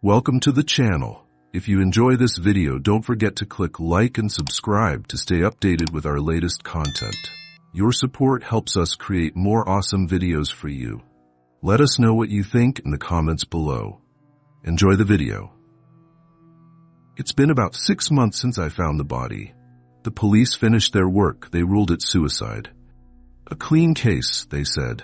Welcome to the channel. If you enjoy this video, don't forget to click like and subscribe to stay updated with our latest content. Your support helps us create more awesome videos for you. Let us know what you think in the comments below. Enjoy the video. It's been about 6 months since I found the body. The police finished their work. They ruled it suicide. A clean case, they said.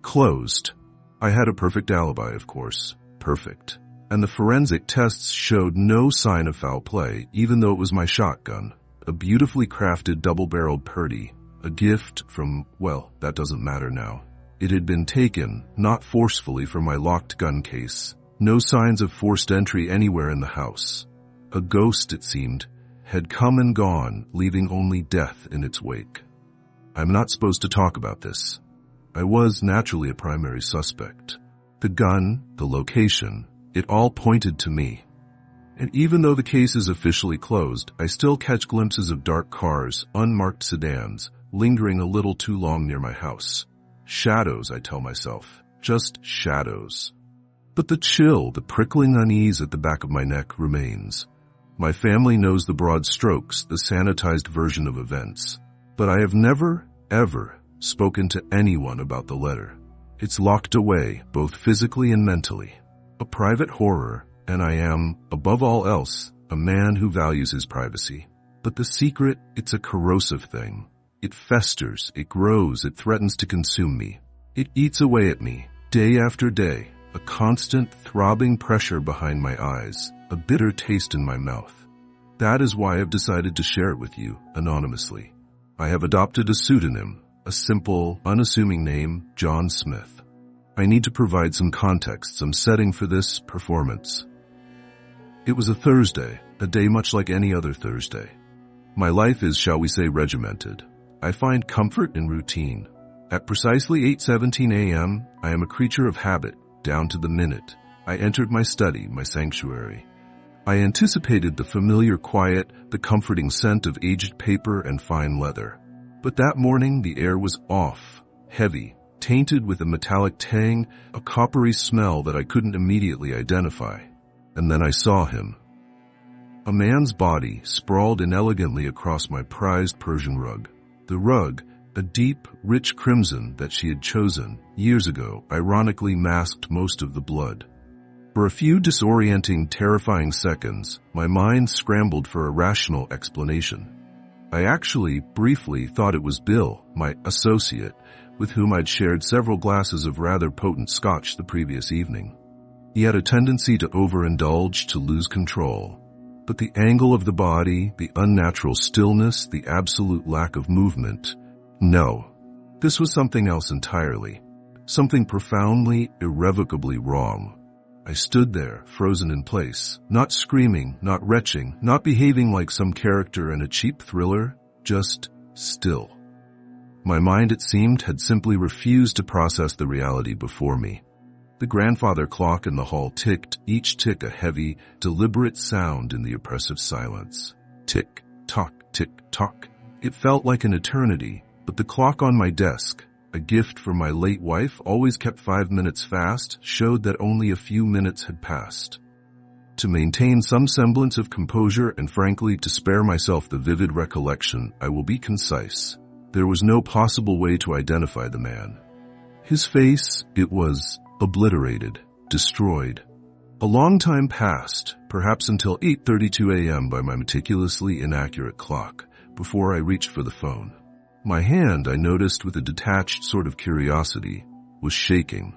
Closed. I had a perfect alibi, of course. Perfect. And the forensic tests showed no sign of foul play, even though it was my shotgun. A beautifully crafted double-barreled Purdy. A gift from, well, that doesn't matter now. It had been taken, not forcefully, from my locked gun case. No signs of forced entry anywhere in the house. A ghost, it seemed, had come and gone, leaving only death in its wake. I'm not supposed to talk about this. I was naturally a primary suspect. The gun, the location, it all pointed to me. And even though the case is officially closed, I still catch glimpses of dark cars, unmarked sedans, lingering a little too long near my house. Shadows, I tell myself. Just shadows. But the chill, the prickling unease at the back of my neck remains. My family knows the broad strokes, the sanitized version of events. But I have never, ever spoken to anyone about the letter. It's locked away, both physically and mentally. A private horror, and I am, above all else, a man who values his privacy. But the secret, it's a corrosive thing. It festers, it grows, it threatens to consume me. It eats away at me, day after day, a constant, throbbing pressure behind my eyes, a bitter taste in my mouth. That is why I've decided to share it with you, anonymously. I have adopted a pseudonym, a simple, unassuming name, John Smith. I need to provide some context, some setting for this performance. It was a Thursday, a day much like any other Thursday. My life is, shall we say, regimented. I find comfort in routine. At precisely 8:17 a.m., I am a creature of habit, down to the minute. I entered my study, my sanctuary. I anticipated the familiar quiet, the comforting scent of aged paper and fine leather. But that morning, the air was off, heavy, tainted with a metallic tang, a coppery smell that I couldn't immediately identify. And then I saw him. A man's body sprawled inelegantly across my prized Persian rug. The rug, a deep, rich crimson that she had chosen years ago, ironically masked most of the blood. For a few disorienting, terrifying seconds, my mind scrambled for a rational explanation. I actually, briefly, thought it was Bill, my associate, with whom I'd shared several glasses of rather potent scotch the previous evening. He had a tendency to overindulge, to lose control. But the angle of the body, the unnatural stillness, the absolute lack of movement, no. This was something else entirely. Something profoundly, irrevocably wrong. I stood there, frozen in place, not screaming, not retching, not behaving like some character in a cheap thriller, just still. My mind, it seemed, had simply refused to process the reality before me. The grandfather clock in the hall ticked, each tick a heavy, deliberate sound in the oppressive silence. Tick, tock, tick, tock. It felt like an eternity, but the clock on my desk, a gift from my late wife, always kept 5 minutes fast, showed that only a few minutes had passed. To maintain some semblance of composure and frankly to spare myself the vivid recollection, I will be concise. There was no possible way to identify the man. His face, it was obliterated, destroyed. A long time passed, perhaps until 8:32 a.m. by my meticulously inaccurate clock, before I reached for the phone. My hand, I noticed with a detached sort of curiosity, was shaking.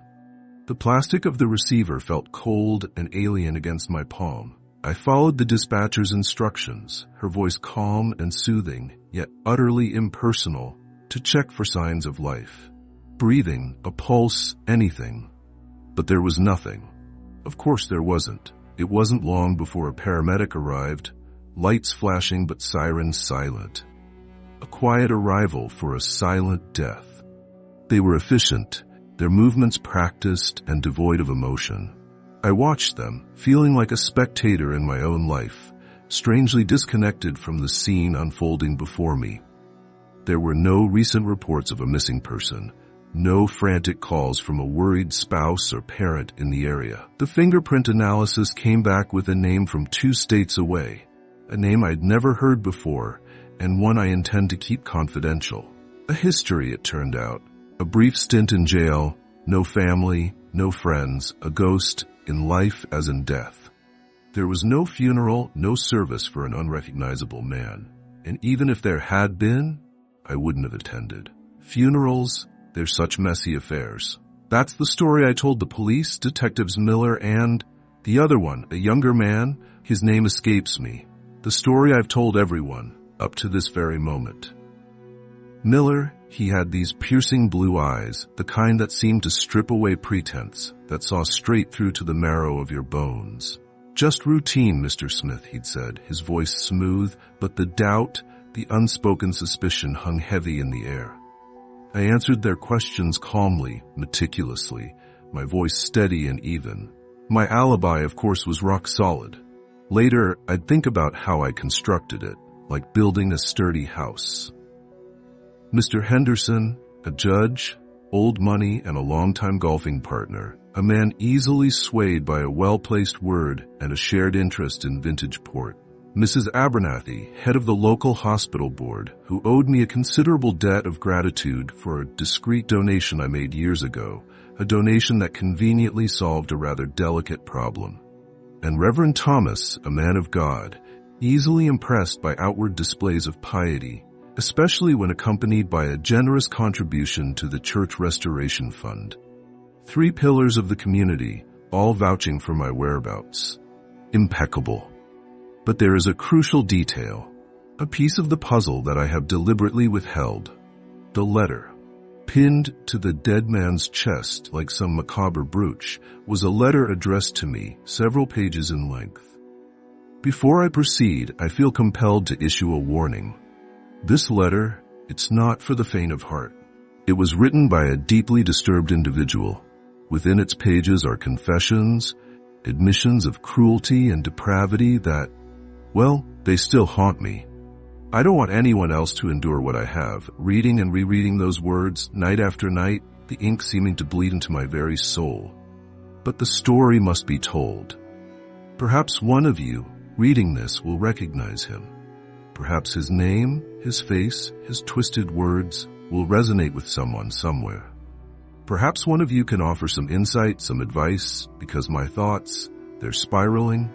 The plastic of the receiver felt cold and alien against my palm. I followed the dispatcher's instructions, her voice calm and soothing, yet utterly impersonal, to check for signs of life. Breathing, a pulse, anything. But there was nothing. Of course there wasn't. It wasn't long before a paramedic arrived, lights flashing but sirens silent. A quiet arrival for a silent death. They were efficient, their movements practiced and devoid of emotion. I watched them, feeling like a spectator in my own life, strangely disconnected from the scene unfolding before me. There were no recent reports of a missing person, No frantic calls from a worried spouse or parent in the area. The fingerprint analysis came back with a name from 2 states away, a name I'd never heard before, and one I intend to keep confidential. A history, it turned out. A brief stint in jail, no family, no friends, a ghost, in life as in death. There was no funeral, no service for an unrecognizable man. And even if there had been, I wouldn't have attended. Funerals, they're such messy affairs. That's the story I told the police, Detectives Miller and the other one, a younger man. His name escapes me. The story I've told everyone, up to this very moment. Miller, he had these piercing blue eyes, the kind that seemed to strip away pretense, that saw straight through to the marrow of your bones. Just routine, Mr. Smith, he'd said, his voice smooth, but the doubt, the unspoken suspicion hung heavy in the air. I answered their questions calmly, meticulously, my voice steady and even. My alibi, of course, was rock solid. Later, I'd think about how I constructed it, like building a sturdy house. Mr. Henderson, a judge, old money, and a longtime golfing partner, a man easily swayed by a well-placed word and a shared interest in vintage port. Mrs. Abernathy, head of the local hospital board, who owed me a considerable debt of gratitude for a discreet donation I made years ago, a donation that conveniently solved a rather delicate problem. And Reverend Thomas, a man of God, easily impressed by outward displays of piety, especially when accompanied by a generous contribution to the Church Restoration Fund. 3 pillars of the community, all vouching for my whereabouts. Impeccable. But there is a crucial detail, a piece of the puzzle that I have deliberately withheld. The letter, pinned to the dead man's chest like some macabre brooch, was a letter addressed to me, several pages in length. Before I proceed, I feel compelled to issue a warning. This letter, it's not for the faint of heart. It was written by a deeply disturbed individual. Within its pages are confessions, admissions of cruelty and depravity that, well, they still haunt me. I don't want anyone else to endure what I have, reading and rereading those words night after night, the ink seeming to bleed into my very soul. But the story must be told. Perhaps one of you, reading this, will recognize him. Perhaps his name, his face, his twisted words will resonate with someone somewhere. Perhaps one of you can offer some insight, some advice, because my thoughts, they're spiraling,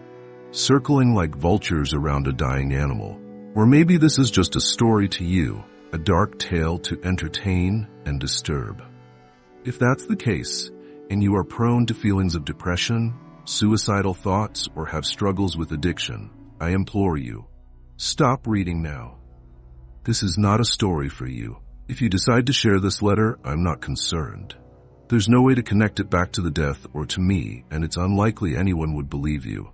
circling like vultures around a dying animal. Or maybe this is just a story to you, a dark tale to entertain and disturb. If that's the case, and you are prone to feelings of depression, suicidal thoughts, or have struggles with addiction, I implore you, stop reading now. This is not a story for you. If you decide to share this letter, I'm not concerned. There's no way to connect it back to the death or to me, and it's unlikely anyone would believe you.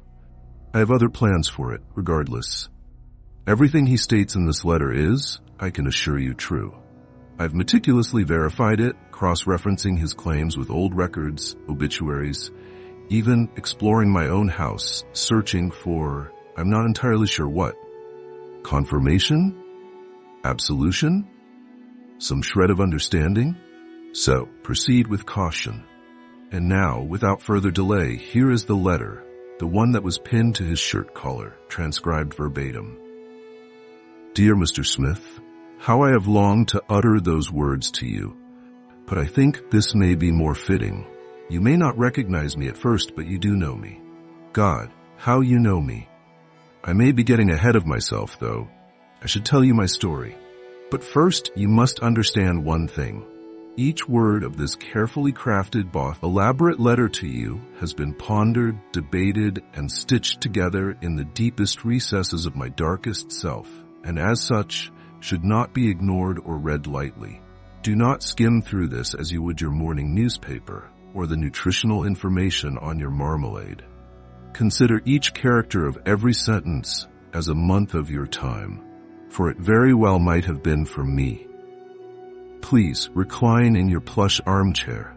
I have other plans for it, regardless. Everything he states in this letter is, I can assure you, true. I've meticulously verified it, cross-referencing his claims with old records, obituaries, even exploring my own house, searching for, I'm not entirely sure what. Confirmation? Absolution? Some shred of understanding? So, proceed with caution. And now, without further delay, here is the letter, the one that was pinned to his shirt collar, transcribed verbatim. Dear Mr. Smith, how I have longed to utter those words to you, but I think this may be more fitting. You may not recognize me at first, but you do know me. God, how you know me. I may be getting ahead of myself, though. I should tell you my story. But first, you must understand one thing. Each word of this carefully crafted, elaborate letter to you has been pondered, debated, and stitched together in the deepest recesses of my darkest self, and as such, should not be ignored or read lightly. Do not skim through this as you would your morning newspaper or the nutritional information on your marmalade. Consider each character of every sentence as a month of your time, for it very well might have been for me. Please recline in your plush armchair.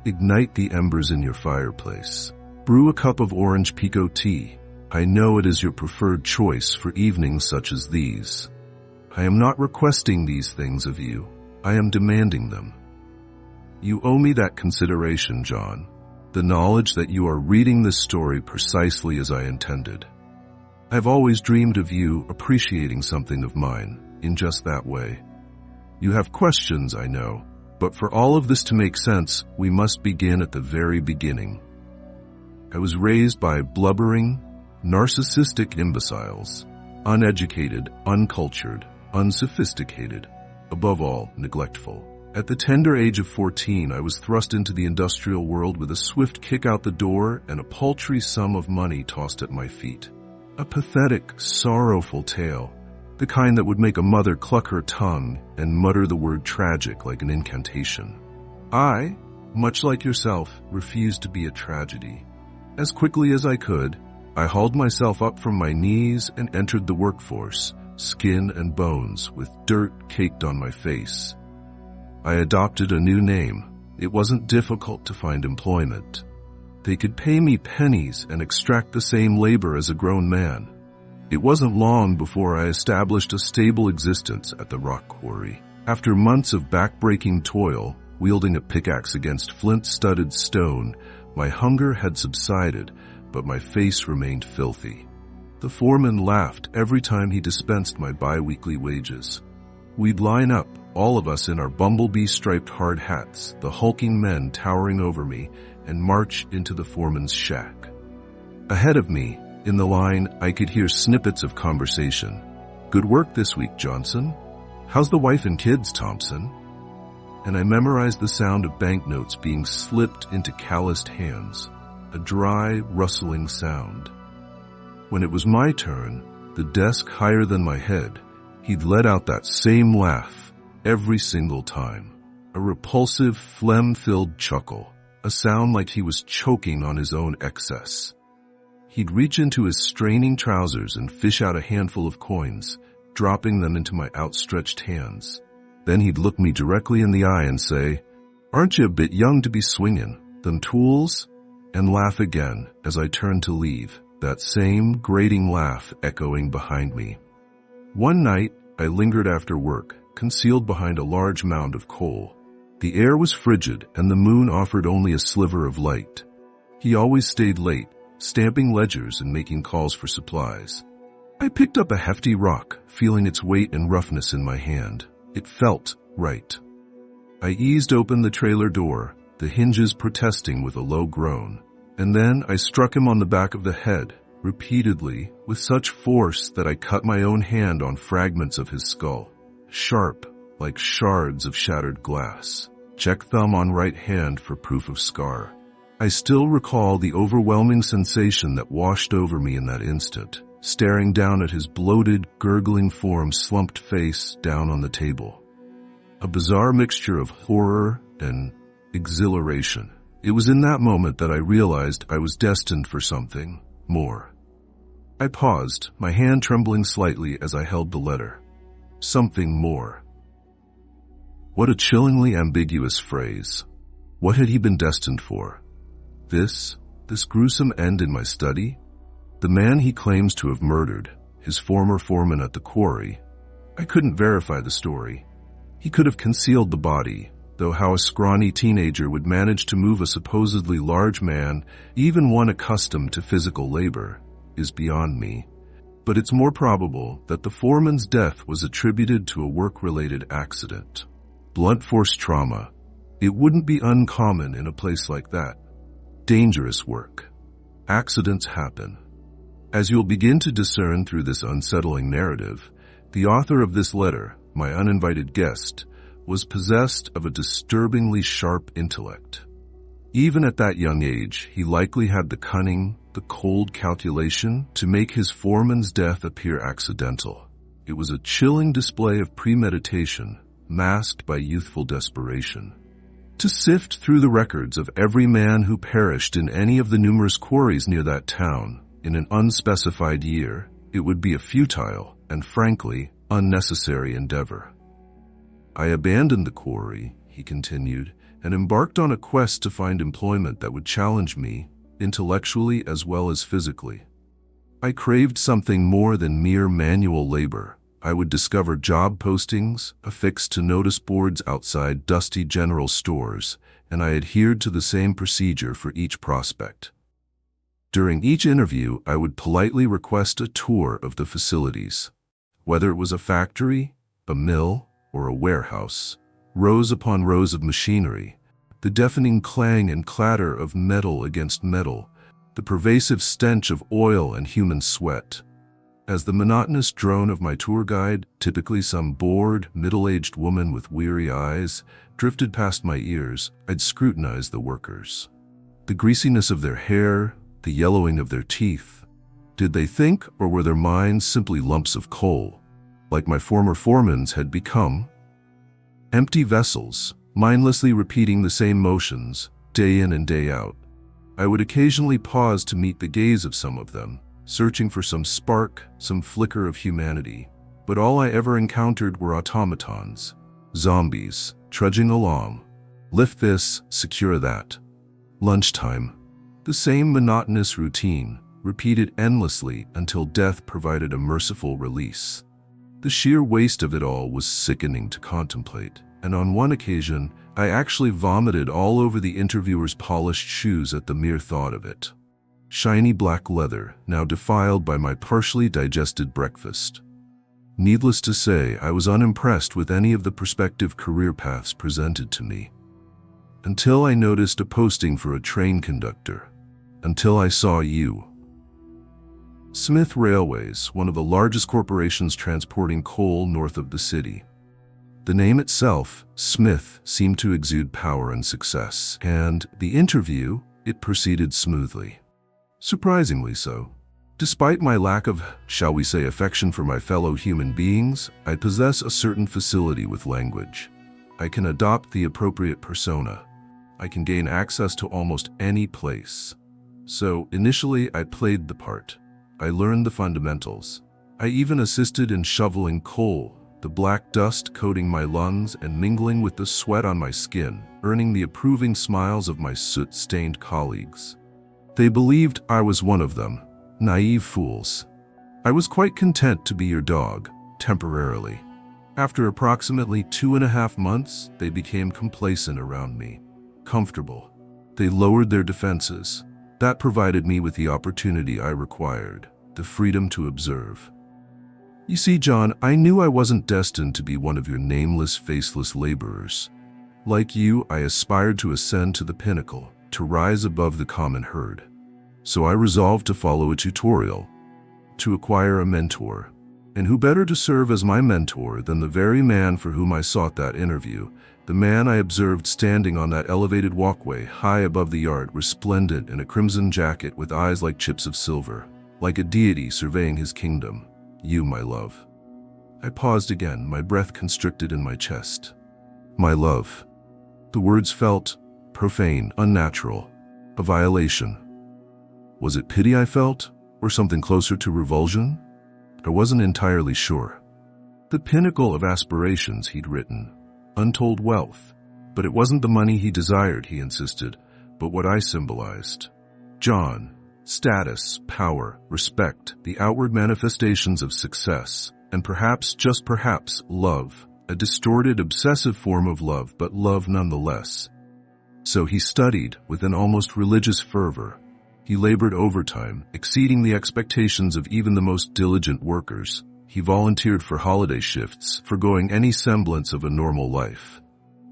Ignite the embers in your fireplace. Brew a cup of orange pekoe tea. I know it is your preferred choice for evenings such as these. I am not requesting these things of you. I am demanding them. You owe me that consideration, John. The knowledge that you are reading this story precisely as I intended. I've always dreamed of you appreciating something of mine in just that way. You have questions, I know, but for all of this to make sense, we must begin at the very beginning. I was raised by blubbering, narcissistic imbeciles, uneducated, uncultured, unsophisticated, above all, neglectful. At the tender age of 14, I was thrust into the industrial world with a swift kick out the door and a paltry sum of money tossed at my feet. A pathetic, sorrowful tale, the kind that would make a mother cluck her tongue and mutter the word tragic like an incantation. I, much like yourself, refused to be a tragedy. As quickly as I could, I hauled myself up from my knees and entered the workforce, skin and bones, with dirt caked on my face. I adopted a new name. It wasn't difficult to find employment. They could pay me pennies and extract the same labor as a grown man. It wasn't long before I established a stable existence at the rock quarry. After months of back-breaking toil, wielding a pickaxe against flint-studded stone, my hunger had subsided, but my face remained filthy. The foreman laughed every time he dispensed my bi-weekly wages. We'd line up, all of us in our bumblebee-striped hard hats, the hulking men towering over me, and march into the foreman's shack. Ahead of me, in the line, I could hear snippets of conversation. "Good work this week, Johnson. How's the wife and kids, Thompson?" And I memorized the sound of banknotes being slipped into calloused hands, a dry, rustling sound. When it was my turn, the desk higher than my head, he'd let out that same laugh every single time. A repulsive, phlegm-filled chuckle, a sound like he was choking on his own excess. He'd reach into his straining trousers and fish out a handful of coins, dropping them into my outstretched hands. Then he'd look me directly in the eye and say, "Aren't you a bit young to be swinging them tools?" and laugh again as I turned to leave, that same grating laugh echoing behind me. One night, I lingered after work, concealed behind a large mound of coal. The air was frigid and the moon offered only a sliver of light. He always stayed late, stamping ledgers and making calls for supplies. I picked up a hefty rock, feeling its weight and roughness in my hand. It felt right. I eased open the trailer door, the hinges protesting with a low groan, and then I struck him on the back of the head, repeatedly, with such force that I cut my own hand on fragments of his skull, sharp, like shards of shattered glass. Check thumb on right hand for proof of scar. I still recall the overwhelming sensation that washed over me in that instant, staring down at his bloated, gurgling form, slumped face down on the table. A bizarre mixture of horror and exhilaration. It was in that moment that I realized I was destined for something more. I paused, my hand trembling slightly as I held the letter. Something more. What a chillingly ambiguous phrase. What had he been destined for? This gruesome end in my study? The man he claims to have murdered, his former foreman at the quarry. I couldn't verify the story. He could have concealed the body, though how a scrawny teenager would manage to move a supposedly large man, even one accustomed to physical labor, is beyond me. But it's more probable that the foreman's death was attributed to a work-related accident. Blunt force trauma. It wouldn't be uncommon in a place like that. Dangerous work. Accidents happen. As you'll begin to discern through this unsettling narrative, the author of this letter, my uninvited guest, was possessed of a disturbingly sharp intellect. Even at that young age, he likely had the cunning, the cold calculation to make his foreman's death appear accidental. It was a chilling display of premeditation, masked by youthful desperation. To sift through the records of every man who perished in any of the numerous quarries near that town in an unspecified year, it would be a futile and, frankly, unnecessary endeavor. I abandoned the quarry, he continued, and embarked on a quest to find employment that would challenge me, intellectually as well as physically. I craved something more than mere manual labor, I would discover job postings affixed to notice boards outside dusty general stores, and I adhered to the same procedure for each prospect. During each interview, I would politely request a tour of the facilities. Whether it was a factory, a mill, or a warehouse, rows upon rows of machinery, the deafening clang and clatter of metal against metal, the pervasive stench of oil and human sweat. As the monotonous drone of my tour guide, typically some bored, middle-aged woman with weary eyes, drifted past my ears, I'd scrutinize the workers. The greasiness of their hair, the yellowing of their teeth. Did they think, or were their minds simply lumps of coal, like my former foremans had become? Empty vessels, mindlessly repeating the same motions, day in and day out. I would occasionally pause to meet the gaze of some of them, searching for some spark, some flicker of humanity. But all I ever encountered were automatons, zombies, trudging along. Lift this, secure that. Lunchtime. The same monotonous routine, repeated endlessly until death provided a merciful release. The sheer waste of it all was sickening to contemplate, and on one occasion, I actually vomited all over the interviewer's polished shoes at the mere thought of it. Shiny black leather, now defiled by my partially digested breakfast. Needless to say, I was unimpressed with any of the prospective career paths presented to me. Until I noticed a posting for a train conductor. Until I saw you. Smith Railways, one of the largest corporations transporting coal north of the city. The name itself, Smith, seemed to exude power and success, and the interview, it proceeded smoothly. Surprisingly so. Despite my lack of, shall we say, affection for my fellow human beings, I possess a certain facility with language. I can adopt the appropriate persona. I can gain access to almost any place. So, initially, I played the part. I learned the fundamentals. I even assisted in shoveling coal, the black dust coating my lungs and mingling with the sweat on my skin, earning the approving smiles of my soot-stained colleagues. They believed I was one of them, naive fools. I was quite content to be your dog, temporarily. After approximately 2.5 months, they became complacent around me, comfortable. They lowered their defenses. That provided me with the opportunity I required, the freedom to observe. You see, John, I knew I wasn't destined to be one of your nameless, faceless laborers. Like you, I aspired to ascend to the pinnacle, to rise above the common herd. So I resolved to follow a tutorial, to acquire a mentor. And who better to serve as my mentor than the very man for whom I sought that interview, the man I observed standing on that elevated walkway high above the yard, resplendent in a crimson jacket with eyes like chips of silver, like a deity surveying his kingdom. You, my love. I paused again, my breath constricted in my chest. My love. The words felt profane, unnatural, a violation. Was it pity I felt, or something closer to revulsion? I wasn't entirely sure. The pinnacle of aspirations, he'd written. Untold wealth. But it wasn't the money he desired, he insisted, but what I symbolized. John. Status, power, respect, the outward manifestations of success, and perhaps, just perhaps, love. A distorted, obsessive form of love, but love nonetheless. So he studied with an almost religious fervor. He labored overtime, exceeding the expectations of even the most diligent workers. He volunteered for holiday shifts, forgoing any semblance of a normal life.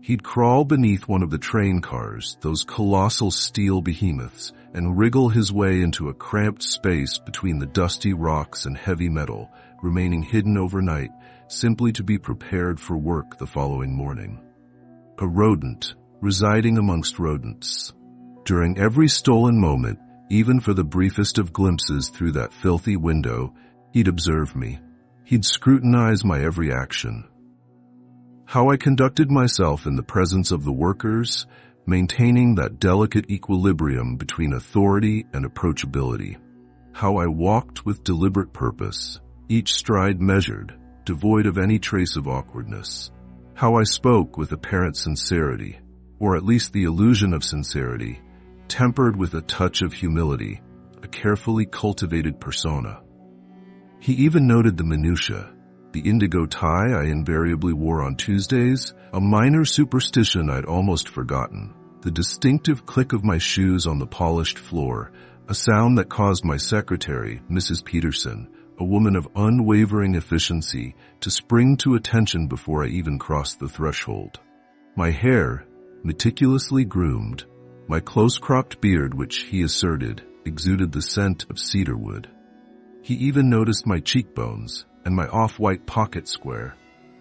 He'd crawl beneath one of the train cars, those colossal steel behemoths, and wriggle his way into a cramped space between the dusty rocks and heavy metal, remaining hidden overnight, simply to be prepared for work the following morning. A rodent, residing amongst rodents. During every stolen moment, even for the briefest of glimpses through that filthy window, he'd observe me. He'd scrutinize my every action. How I conducted myself in the presence of the workers, maintaining that delicate equilibrium between authority and approachability. How I walked with deliberate purpose, each stride measured, devoid of any trace of awkwardness. How I spoke with apparent sincerity, or at least the illusion of sincerity, tempered with a touch of humility, a carefully cultivated persona. He even noted the minutiae, the indigo tie I invariably wore on Tuesdays, a minor superstition I'd almost forgotten, the distinctive click of my shoes on the polished floor, a sound that caused my secretary, Mrs. Peterson, a woman of unwavering efficiency, to spring to attention before I even crossed the threshold. My hair, meticulously groomed, my close-cropped beard, which he asserted exuded the scent of cedarwood. He even noticed my cheekbones and my off-white pocket square.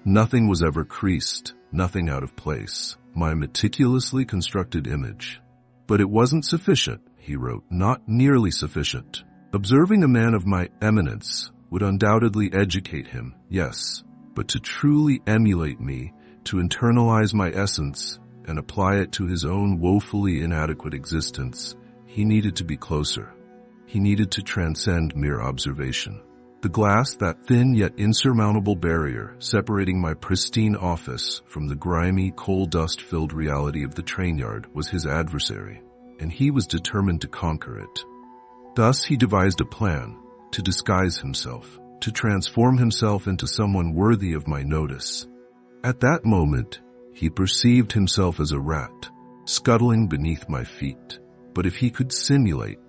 Nothing was ever creased, nothing out of place, my meticulously constructed image. But it wasn't sufficient, he wrote, not nearly sufficient. Observing a man of my eminence would undoubtedly educate him, yes, but to truly emulate me, to internalize my essence and apply it to his own woefully inadequate existence, he needed to be closer. He needed to transcend mere observation. The glass, that thin yet insurmountable barrier separating my pristine office from the grimy, coal dust-filled reality of the train yard, was his adversary, and he was determined to conquer it. Thus he devised a plan to disguise himself, to transform himself into someone worthy of my notice. At that moment, he perceived himself as a rat, scuttling beneath my feet. But if he could simulate,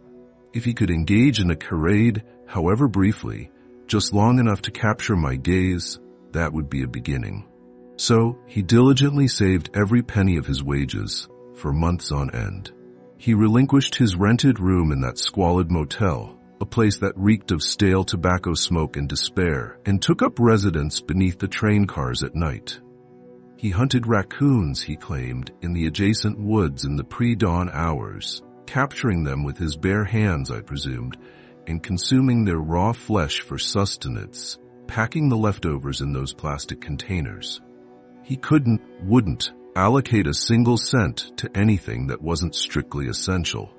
if he could engage in a charade, however briefly, just long enough to capture my gaze, that would be a beginning. So he diligently saved every penny of his wages for months on end. He relinquished his rented room in that squalid motel, a place that reeked of stale tobacco smoke and despair, and took up residence beneath the train cars at night. He hunted raccoons, he claimed, in the adjacent woods in the pre-dawn hours, capturing them with his bare hands, I presumed, and consuming their raw flesh for sustenance, packing the leftovers in those plastic containers. He wouldn't allocate a single cent to anything that wasn't strictly essential.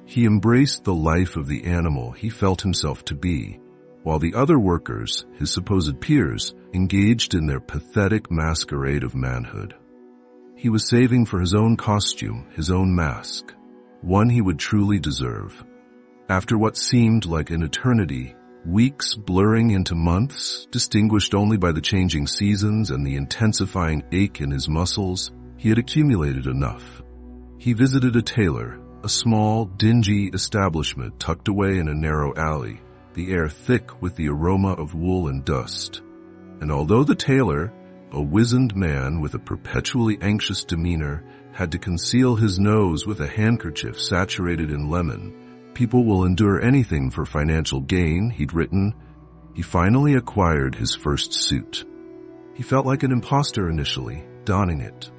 He embraced the life of the animal he felt himself to be, while the other workers, his supposed peers, engaged in their pathetic masquerade of manhood. He was saving for his own costume, his own mask, one he would truly deserve. After what seemed like an eternity, weeks blurring into months, distinguished only by the changing seasons and the intensifying ache in his muscles, he had accumulated enough. He visited a tailor, a small, dingy establishment tucked away in a narrow alley, the air thick with the aroma of wool and dust. And although the tailor, a wizened man with a perpetually anxious demeanor, had to conceal his nose with a handkerchief saturated in lemon, people will endure anything for financial gain, he'd written, he finally acquired his first suit. He felt like an imposter initially, donning it.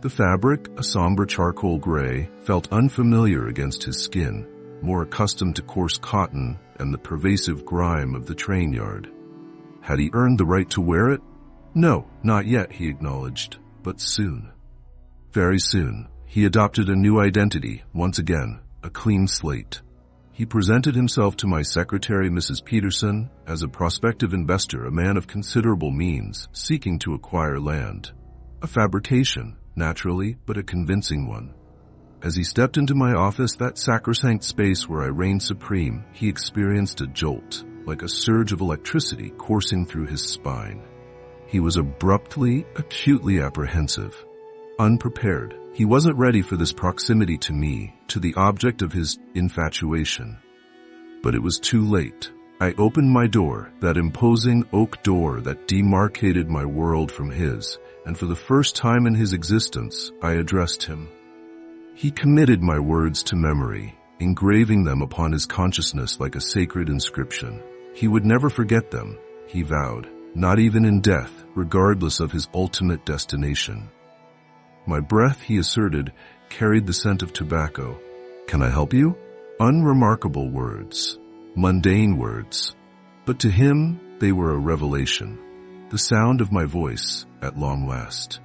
The fabric, a somber charcoal gray, felt unfamiliar against his skin, more accustomed to coarse cotton and the pervasive grime of the train yard. Had he earned the right to wear it? No, not yet, he acknowledged, but soon. Very soon, he adopted a new identity, once again, a clean slate. He presented himself to my secretary, Mrs. Peterson, as a prospective investor, a man of considerable means, seeking to acquire land. A fabrication, naturally, but a convincing one. As he stepped into my office, that sacrosanct space where I reigned supreme, he experienced a jolt, like a surge of electricity coursing through his spine. He was abruptly, acutely apprehensive. Unprepared. He wasn't ready for this proximity to me, to the object of his infatuation. But it was too late. I opened my door, that imposing oak door that demarcated my world from his, and for the first time in his existence, I addressed him. He committed my words to memory, engraving them upon his consciousness like a sacred inscription. He would never forget them, he vowed, not even in death, regardless of his ultimate destination. My breath, he asserted, carried the scent of tobacco. Can I help you? Unremarkable words, mundane words, but to him they were a revelation. The sound of my voice, at long last.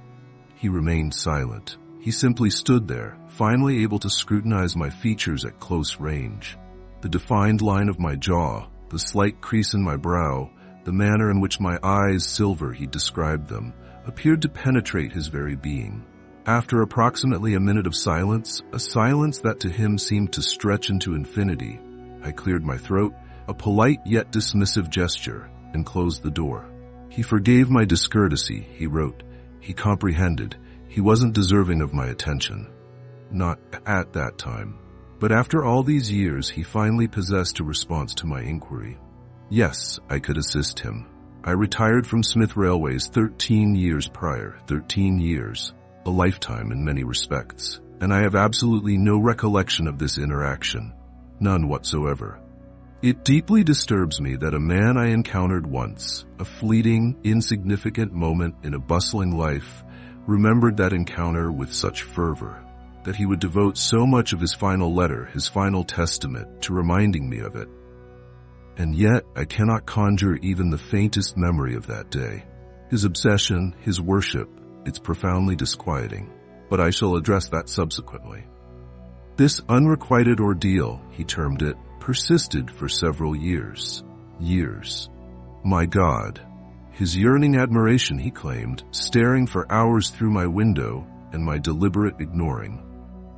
He remained silent. He simply stood there, finally able to scrutinize my features at close range. The defined line of my jaw, the slight crease in my brow, the manner in which my eyes, silver he described them, appeared to penetrate his very being. After approximately a minute of silence, a silence that to him seemed to stretch into infinity, I cleared my throat, a polite yet dismissive gesture, and closed the door. He forgave my discourtesy, he wrote. He comprehended. He wasn't deserving of my attention. Not at that time. But after all these years, he finally possessed a response to my inquiry. Yes, I could assist him. I retired from Smith Railways 13 years prior, 13 years, a lifetime in many respects, and I have absolutely no recollection of this interaction, none whatsoever. It deeply disturbs me that a man I encountered once, a fleeting, insignificant moment in a bustling life, remembered that encounter with such fervor, that he would devote so much of his final letter, his final testament, to reminding me of it. And yet, I cannot conjure even the faintest memory of that day. His obsession, his worship, it's profoundly disquieting, but I shall address that subsequently. This unrequited ordeal, he termed it, persisted for several years. Years. My God. His yearning admiration, he claimed, staring for hours through my window, and my deliberate ignoring.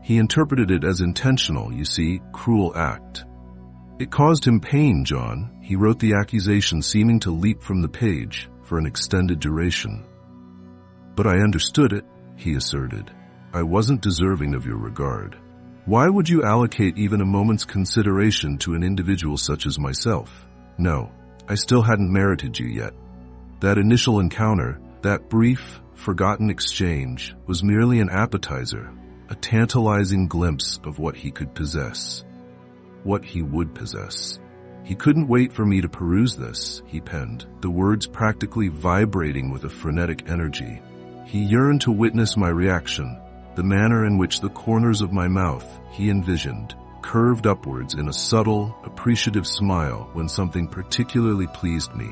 He interpreted it as intentional, you see, cruel act. It caused him pain, John. He wrote the accusation seeming to leap from the page for an extended duration. But I understood it, he asserted. I wasn't deserving of your regard. Why would you allocate even a moment's consideration to an individual such as myself? No, I still hadn't merited you yet. That initial encounter, that brief, forgotten exchange, was merely an appetizer, a tantalizing glimpse of what he could possess. What he would possess. He couldn't wait for me to peruse this, he penned, the words practically vibrating with a frenetic energy. He yearned to witness my reaction, the manner in which the corners of my mouth, he envisioned, curved upwards in a subtle, appreciative smile when something particularly pleased me.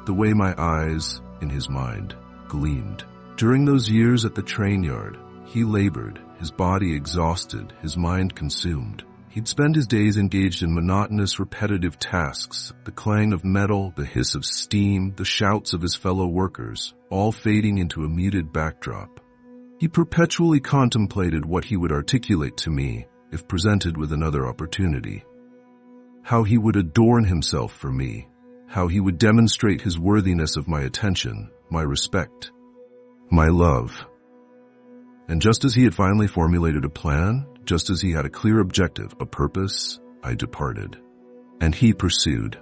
The way my eyes, in his mind, gleamed. During those years at the train yard, he labored, his body exhausted, his mind consumed. He'd spend his days engaged in monotonous, repetitive tasks, the clang of metal, the hiss of steam, the shouts of his fellow workers, all fading into a muted backdrop. He perpetually contemplated what he would articulate to me if presented with another opportunity. How he would adorn himself for me, how he would demonstrate his worthiness of my attention, my respect, my love. And just as he had finally formulated a plan, just as he had a clear objective, a purpose, I departed. And he pursued.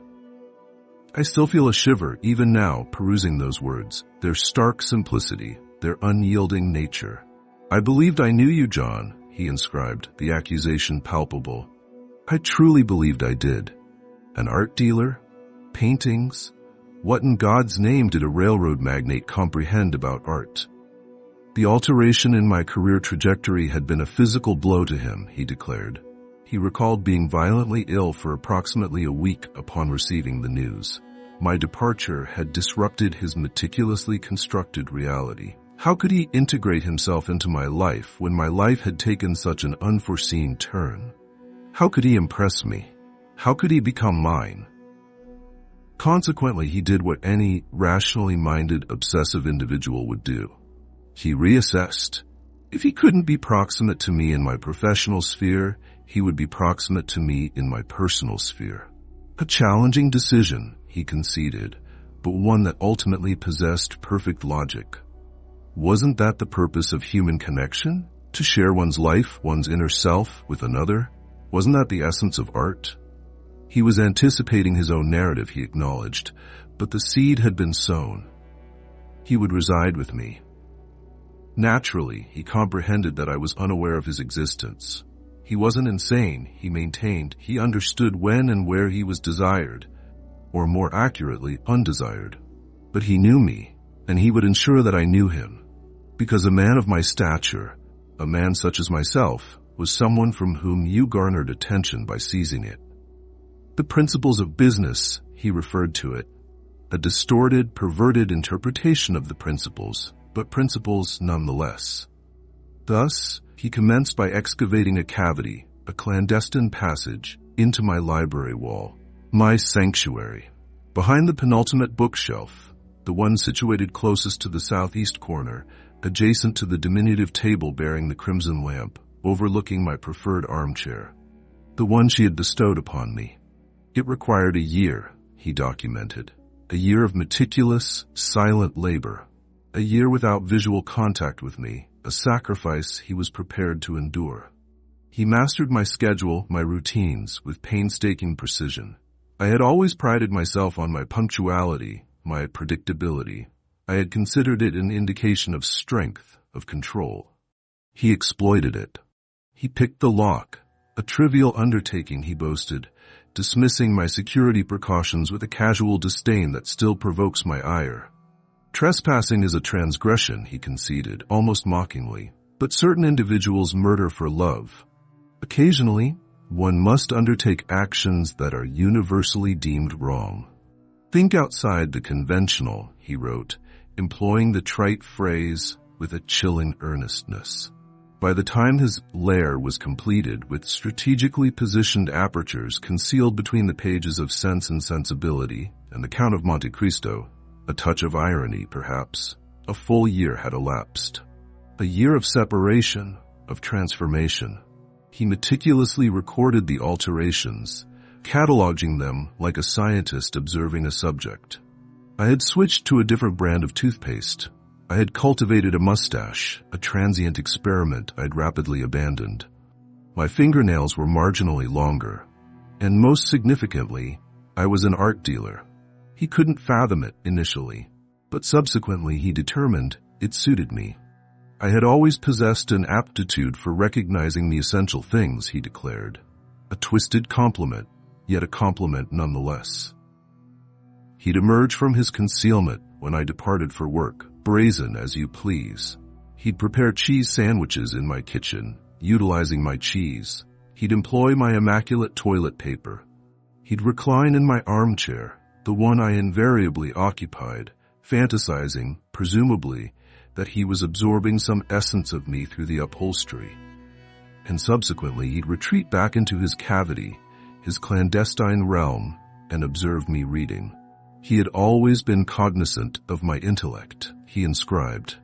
I still feel a shiver, even now, perusing those words, their stark simplicity, their unyielding nature. I believed I knew you, John, he inscribed, the accusation palpable. I truly believed I did. An art dealer? Paintings? What in God's name did a railroad magnate comprehend about art? The alteration in my career trajectory had been a physical blow to him, he declared. He recalled being violently ill for approximately a week upon receiving the news. My departure had disrupted his meticulously constructed reality. How could he integrate himself into my life when my life had taken such an unforeseen turn? How could he impress me? How could he become mine? Consequently, he did what any rationally minded, obsessive individual would do. He reassessed. If he couldn't be proximate to me in my professional sphere, he would be proximate to me in my personal sphere. A challenging decision, he conceded, but one that ultimately possessed perfect logic. Wasn't that the purpose of human connection? To share one's life, one's inner self, with another? Wasn't that the essence of art? He was anticipating his own narrative, he acknowledged, but the seed had been sown. He would reside with me. Naturally, he comprehended that I was unaware of his existence. He wasn't insane, he maintained. He understood when and where he was desired, or more accurately, undesired. But he knew me, and he would ensure that I knew him. Because a man of my stature, a man such as myself, was someone from whom you garnered attention by seizing it. The principles of business, he referred to it. A distorted, perverted interpretation of the principles, but principles nonetheless. Thus, he commenced by excavating a cavity, a clandestine passage, into my library wall, my sanctuary. Behind the penultimate bookshelf, the one situated closest to the southeast corner, adjacent to the diminutive table bearing the crimson lamp, overlooking my preferred armchair, the one she had bestowed upon me. It required a year, he documented. A year of meticulous, silent labor. A year without visual contact with me, a sacrifice he was prepared to endure. He mastered my schedule, my routines, with painstaking precision. I had always prided myself on my punctuality, my predictability. I had considered it an indication of strength, of control. He exploited it. He picked the lock, a trivial undertaking, he boasted, dismissing my security precautions with a casual disdain that still provokes my ire. Trespassing is a transgression, he conceded, almost mockingly, but certain individuals murder for love. Occasionally, one must undertake actions that are universally deemed wrong. Think outside the conventional, he wrote, employing the trite phrase with a chilling earnestness. By the time his lair was completed, with strategically positioned apertures concealed between the pages of Sense and Sensibility and the Count of Monte Cristo, a touch of irony, perhaps, a full year had elapsed. A year of separation, of transformation. He meticulously recorded the alterations, cataloging them like a scientist observing a subject. I had switched to a different brand of toothpaste. I had cultivated a mustache, a transient experiment I'd rapidly abandoned. My fingernails were marginally longer. And most significantly, I was an art dealer. He couldn't fathom it initially, but subsequently he determined it suited me. I had always possessed an aptitude for recognizing the essential things, he declared. A twisted compliment, yet a compliment nonetheless. He'd emerge from his concealment when I departed for work, brazen as you please. He'd prepare cheese sandwiches in my kitchen, utilizing my cheese. He'd employ my immaculate toilet paper. He'd recline in my armchair, the one I invariably occupied, fantasizing, presumably, that he was absorbing some essence of me through the upholstery. And subsequently he'd retreat back into his cavity, his clandestine realm, and observe me reading. He had always been cognizant of my intellect, he inscribed.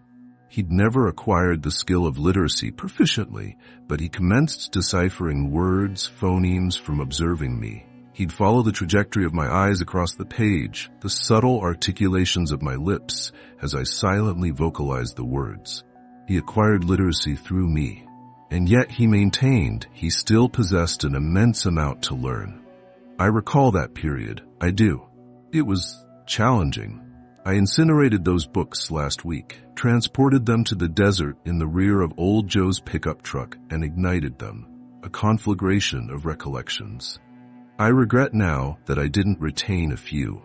He'd never acquired the skill of literacy proficiently, but he commenced deciphering words, phonemes from observing me. He'd follow the trajectory of my eyes across the page, the subtle articulations of my lips as I silently vocalized the words. He acquired literacy through me, and yet he maintained he still possessed an immense amount to learn. I recall that period, I do. It was challenging. I incinerated those books last week, transported them to the desert in the rear of old Joe's pickup truck, and ignited them, a conflagration of recollections. I regret now that I didn't retain a few.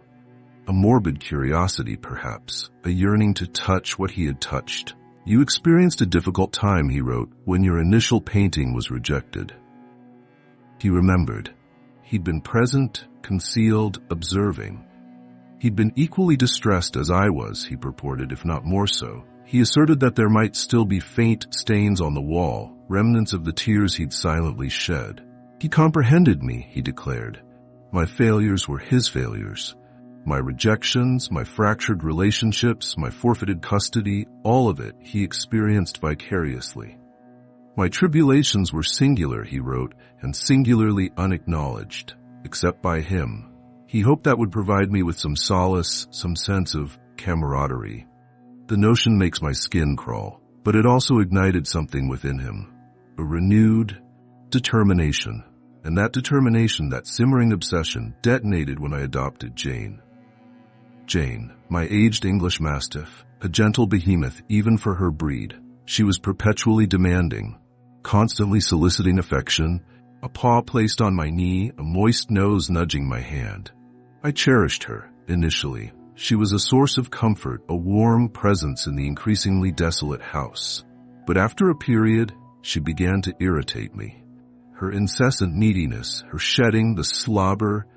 A morbid curiosity, perhaps, a yearning to touch what he had touched. You experienced a difficult time, he wrote, when your initial painting was rejected. He remembered. He'd been present, concealed, observing. He'd been equally distressed as I was, he purported, if not more so. He asserted that there might still be faint stains on the wall, remnants of the tears he'd silently shed. He comprehended me, he declared. My failures were his failures. My rejections, my fractured relationships, my forfeited custody, all of it he experienced vicariously. My tribulations were singular, he wrote, and singularly unacknowledged, except by him. He hoped that would provide me with some solace, some sense of camaraderie. The notion makes my skin crawl, but it also ignited something within him, a renewed determination. And that determination, that simmering obsession, detonated when I adopted Jane. Jane, my aged English Mastiff, a gentle behemoth even for her breed. She was perpetually demanding, constantly soliciting affection, a paw placed on my knee, a moist nose nudging my hand. I cherished her, initially. She was a source of comfort, a warm presence in the increasingly desolate house. But after a period, she began to irritate me. Her incessant neediness, her shedding, the slobber,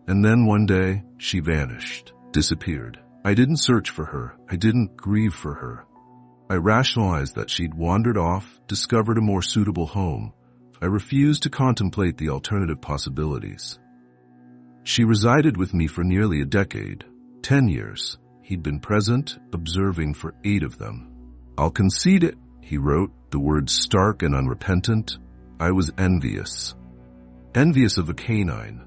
and then one day, she vanished, disappeared. I didn't search for her. I didn't grieve for her. I rationalized that she'd wandered off, discovered a more suitable home. I refused to contemplate the alternative possibilities. She resided with me for nearly a decade, 10 years. He'd been present, observing for 8 of them. I'll concede it, he wrote, the words stark and unrepentant. I was envious. Envious of a canine.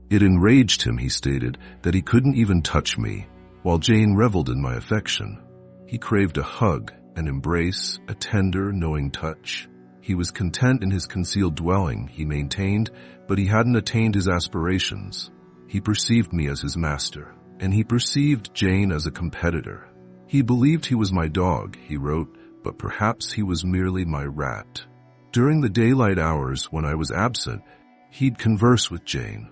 It enraged him, he stated, that he couldn't even touch me, while Jane reveled in my affection. He craved a hug, an embrace, a tender, knowing touch. He was content in his concealed dwelling, he maintained, but he hadn't attained his aspirations. He perceived me as his master, and he perceived Jane as a competitor. He believed he was my dog, he wrote, but perhaps he was merely my rat. During the daylight hours when I was absent, he'd converse with Jane.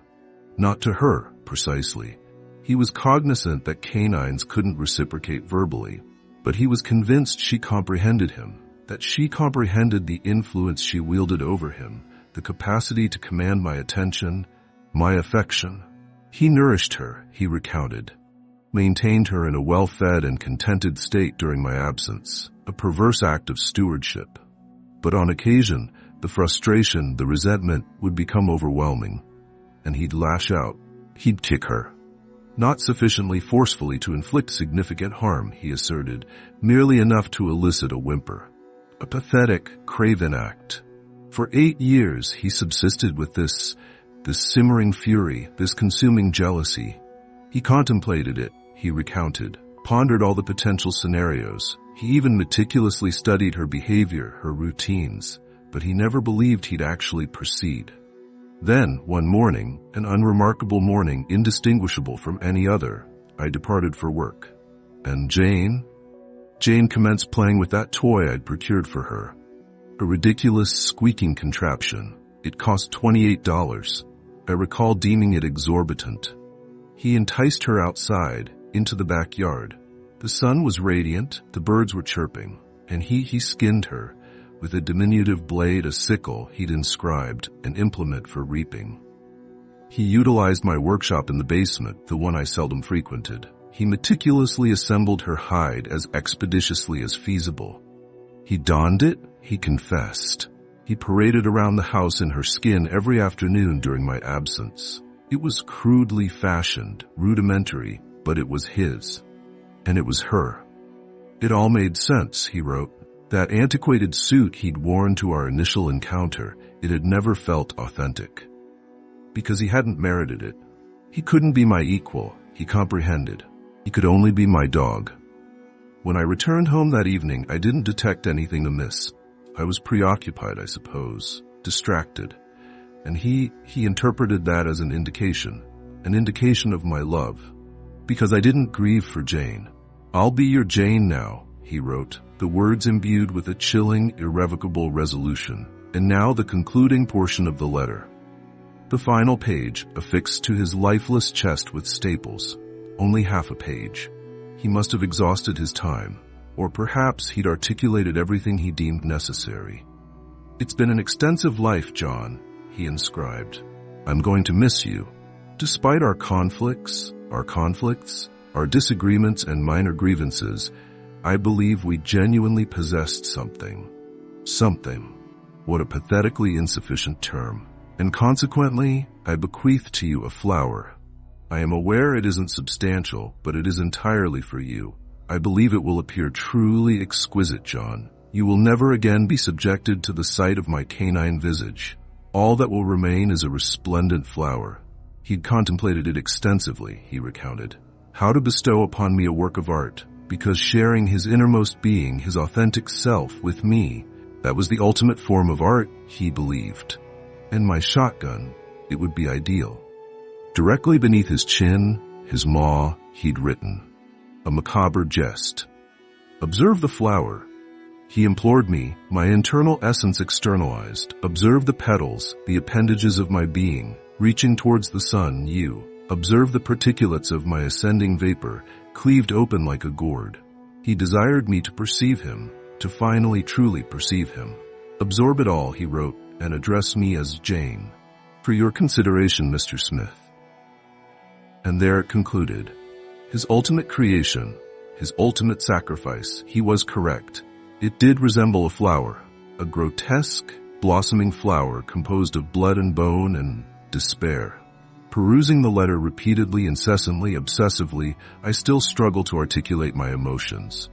Not to her, precisely. He was cognizant that canines couldn't reciprocate verbally, but he was convinced she comprehended him, that she comprehended the influence she wielded over him, the capacity to command my attention, my affection. He nourished her, he recounted, maintained her in a well-fed and contented state during my absence, a perverse act of stewardship. But on occasion, the frustration, the resentment would become overwhelming, and he'd lash out. He'd kick her. Not sufficiently forcefully to inflict significant harm, he asserted, merely enough to elicit a whimper. A pathetic, craven act. For 8 years, he subsisted with this simmering fury, this consuming jealousy. He contemplated it, he recounted, pondered all the potential scenarios. He even meticulously studied her behavior, her routines, but he never believed he'd actually proceed. Then, one morning, an unremarkable morning indistinguishable from any other, I departed for work. And Jane commenced playing with that toy I'd procured for her. A ridiculous squeaking contraption. It cost $28. I recall deeming it exorbitant. He enticed her outside, into the backyard. The sun was radiant, the birds were chirping, and he skinned her, with a diminutive blade, a sickle he'd inscribed, an implement for reaping. He utilized my workshop in the basement, the one I seldom frequented. He meticulously assembled her hide as expeditiously as feasible. He donned it, he confessed. He paraded around the house in her skin every afternoon during my absence. It was crudely fashioned, rudimentary, but it was his. And it was her. It all made sense, he wrote. That antiquated suit he'd worn to our initial encounter, it had never felt authentic. Because he hadn't merited it. He couldn't be my equal, he comprehended. He could only be my dog. When I returned home that evening, I didn't detect anything amiss. I was preoccupied, I suppose, distracted. And he interpreted that as an indication of my love. Because I didn't grieve for Jane. I'll be your Jane now, he wrote, the words imbued with a chilling, irrevocable resolution. And now the concluding portion of the letter. The final page, affixed to his lifeless chest with staples. Only half a page. He must have exhausted his time, or perhaps he'd articulated everything he deemed necessary. It's been an extensive life, John, he inscribed. I'm going to miss you. Despite our conflicts, our disagreements and minor grievances, I believe we genuinely possessed something. Something. What a pathetically insufficient term. And consequently, I bequeath to you a flower. I am aware it isn't substantial, but it is entirely for you. I believe it will appear truly exquisite, John. You will never again be subjected to the sight of my canine visage. All that will remain is a resplendent flower. He'd contemplated it extensively, he recounted. How to bestow upon me a work of art, because sharing his innermost being, his authentic self, with me, that was the ultimate form of art, he believed. And my shotgun, it would be ideal. Directly beneath his chin, his maw, he'd written, a macabre jest. Observe the flower. He implored me, my internal essence externalized. Observe the petals, the appendages of my being, reaching towards the sun, you. Observe the particulates of my ascending vapor, cleaved open like a gourd. He desired me to perceive him, to finally truly perceive him. Absorb it all, he wrote, and address me as Jane. For your consideration, Mr. Smith. And there it concluded. His ultimate creation, his ultimate sacrifice, he was correct. It did resemble a flower, a grotesque, blossoming flower composed of blood and bone and despair. Perusing the letter repeatedly, incessantly, obsessively, I still struggle to articulate my emotions.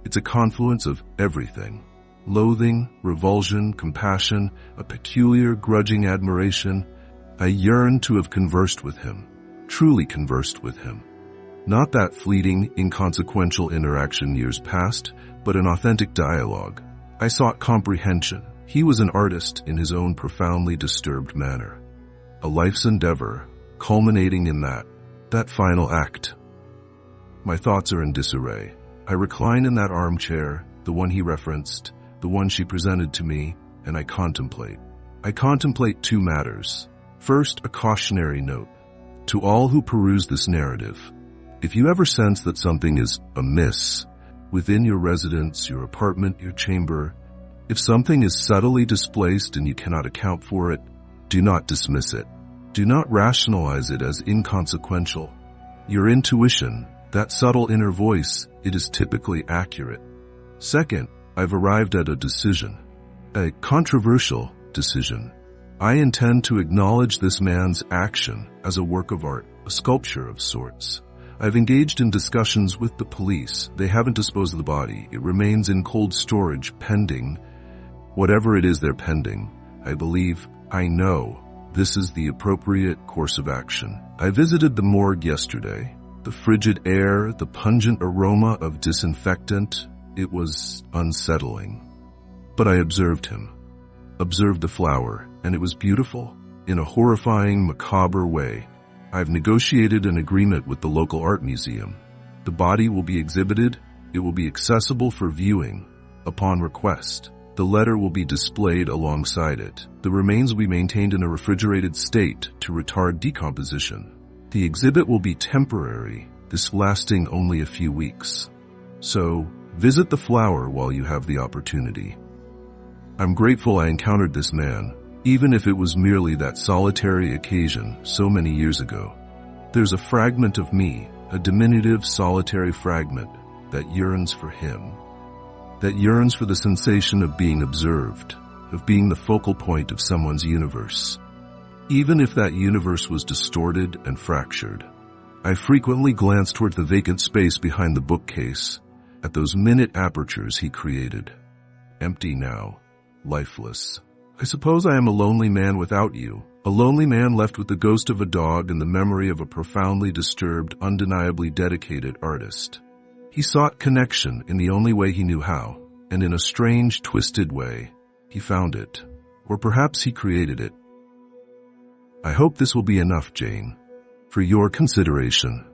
It's a confluence of everything. Loathing, revulsion, compassion, a peculiar, grudging admiration. I yearn to have conversed with him, truly conversed with him. Not that fleeting, inconsequential interaction years past, but an authentic dialogue. I sought comprehension. He was an artist in his own profoundly disturbed manner. A life's endeavor, culminating in that final act. My thoughts are in disarray. I recline in that armchair, the one he referenced, the one she presented to me, and I contemplate. I contemplate two matters. First, a cautionary note. To all who peruse this narrative, if you ever sense that something is amiss within your residence, your apartment, your chamber, if something is subtly displaced and you cannot account for it, do not dismiss it. Do not rationalize it as inconsequential. Your intuition, that subtle inner voice, it is typically accurate. Second, I've arrived at a decision. A controversial decision. I intend to acknowledge this man's action as a work of art, a sculpture of sorts. I've engaged in discussions with the police. They haven't disposed of the body. It remains in cold storage, pending whatever it is they're pending. I believe, I know, this is the appropriate course of action. I visited the morgue yesterday. The frigid air, the pungent aroma of disinfectant, it was unsettling. But I observed him, observed the flower, and it was beautiful in a horrifying, macabre way. I've negotiated an agreement with the local art museum. The body will be exhibited. It will be accessible for viewing upon request. The letter will be displayed alongside it. The remains will be maintained in a refrigerated state to retard decomposition. The exhibit will be temporary, this lasting only a few weeks. So, visit the flower while you have the opportunity. I'm grateful I encountered this man, even if it was merely that solitary occasion so many years ago. There's a fragment of me, a diminutive solitary fragment, that yearns for him. That yearns for the sensation of being observed, of being the focal point of someone's universe. Even if that universe was distorted and fractured. I frequently glance toward the vacant space behind the bookcase, at those minute apertures he created. Empty now, lifeless. I suppose I am a lonely man without you, a lonely man left with the ghost of a dog and the memory of a profoundly disturbed, undeniably dedicated artist. He sought connection in the only way he knew how, and in a strange, twisted way, he found it. Or perhaps he created it. I hope this will be enough, Jane, for your consideration.